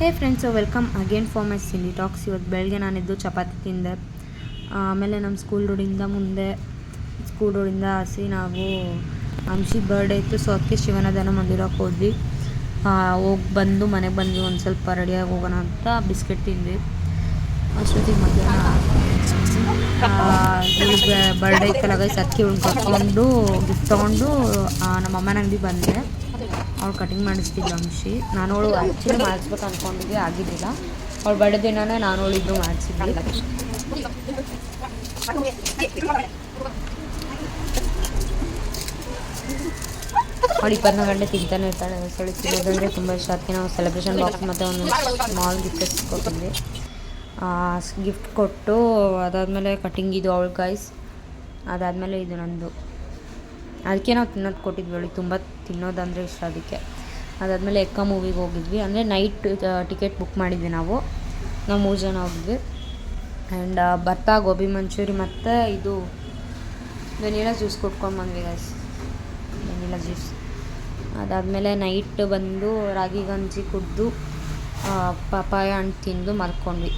Hey friends, welcome again for my cine talks. ಇವತ್ತು ಬೆಳಗ್ಗೆ ನಾನಿದ್ದು ಚಪಾತಿ ತಿಂದೆ. ಆಮೇಲೆ ನಮ್ಮ ಸ್ಕೂಲ್ ರೋಡಿಂದ ಹಸಿ ನಾವು ಅಂಶಿ ಬರ್ಡೇ ಇತ್ತು, ಸೊ ಅದಕ್ಕೆ ಶಿವನದಾನ ಮಂದಿರಕ್ಕೆ ಹೋದ್ವಿ. ಹೋಗಿ ಬಂದು ಮನೆಗೆ ಬಂದ್ವಿ. ಒಂದು ಸ್ವಲ್ಪ ರೆಡಿಯಾಗಿ ಹೋಗೋಣ ಅಂತ ಬಿಸ್ಕೆಟ್ ತಿಂದ್ವಿ. ಅಷ್ಟೊತ್ತಿಗೆ ಮಧ್ಯಾಹ್ನ ಬರ್ಡೇ ಇತ್ತಲ್ಲ ಗೈಸ್, ಅದಕ್ಕೆ ಇವ್ನು ಕರ್ಕೊಂಡು ಗಿಫ್ಟ್ ತೊಗೊಂಡು ನಮ್ಮ ಅಮ್ಮನ ಅಂಗಡಿ ಬಂದೆ. ಅವ್ಳು ಕಟಿಂಗ್ ಮಾಡಿಸ್ತಿದ್ಲು ಅಂಶಿ. ನಾನು ಅವಳು ಆ್ಯಕ್ಚುಲಿ ಮಾಡಿಸ್ಬೇಕು ಅಂದ್ಕೊಂಡಿದ್ವಿ, ಆಗಿದ್ದಿಲ್ಲ. ಅವಳು ಬರ್ಡೇ ದಿನವೇ ನಾನು ಅವಳಿದ್ದು ಮಾಡಿಸಿದ್ವಿ. ಅವಳು 24 ಗಂಟೆ ತಿಂತಾನೆ ಇರ್ತಾಳೆ. ಸಳಿ ತಿನ್ನೋದಂದರೆ ತುಂಬ ಇಷ್ಟ. ಅದಕ್ಕೆ ನಾವು ಸೆಲೆಬ್ರೇಷನ್ ಬಾಕ್ಸ್ ಮತ್ತು ಒಂದು ಸ್ಮಾಲ್ ಗಿಫ್ಟ್ ಕೊಟ್ಟಿದ್ವಿ. ಗಿಫ್ಟ್ ಕೊಟ್ಟು ಅದಾದಮೇಲೆ ಕಟಿಂಗ್ ಇದು ಅವಳು ಗೈಸ್. ಅದಾದಮೇಲೆ ಇದು ನಂದು. ಅದಕ್ಕೆ ನಾವು ತಿನ್ನೋದು ಕೊಟ್ಟಿದ್ವಿ. ಅವಳಿಗೆ ತುಂಬ ತಿನ್ನೋದಂದರೆ ಇಷ್ಟ, ಅದಕ್ಕೆ. ಅದಾದಮೇಲೆ ಎಕ್ಕ ಮೂವಿಗೆ ಹೋಗಿದ್ವಿ. ಅಂದರೆ ನೈಟ್ ಟಿಕೆಟ್ ಬುಕ್ ಮಾಡಿದ್ವಿ ನಾವು 3 ಜನ ಹೋಗಿದ್ವಿ. ಆ್ಯಂಡ್ ಬರ್ತಾ ಗೋಬಿ ಮಂಚೂರಿ ಮತ್ತು ಇದು ವೆನಿಲಾ ಜ್ಯೂಸ್ ಕೊಟ್ಕೊಂಡು ಬಂದ್ವಿ ಗೈಸ್, ವೆನಿಲಾ ಜ್ಯೂಸ್. ಅದಾದಮೇಲೆ ನೈಟ್ ಬಂದು ರಾಗಿ ಗಂಜಿ ಕುಡಿದು ಪಪಾಯ ಹಣ್ಣು ತಿಂದು ಮಲ್ಕೊಂಡ್ವಿ.